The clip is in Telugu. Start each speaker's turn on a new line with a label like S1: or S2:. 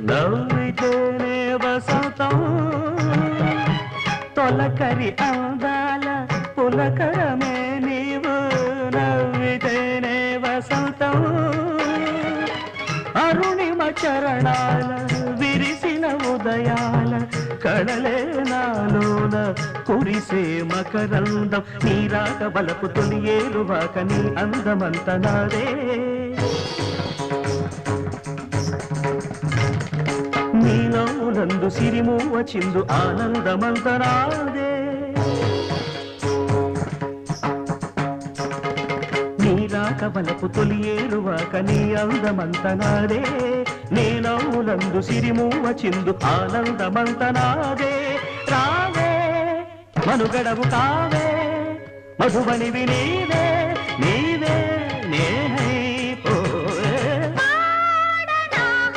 S1: నవ్వితేనే వసంతం తొలకరి అందాల పులకరమే నీవు నవ్వితేనే వసంతం అరుణిమ చరణాల విరిసిన ఉదయాల కళలే నాలోన కురిసే మకరందం నీ రాక బలపు తొలి ఏరువాక నీ అందమంత నాదే నీలమునందు సిరిమూవ చిందు ఆనందమంత నాదే నీరాక బలపు తొలి ఏరువాక నీ అందమంత నాదే నీలమునందు సిరిమూవ చిందు ఆనందమంత నాదే రావే మనుగడవు కావే మధుబనివి నీవే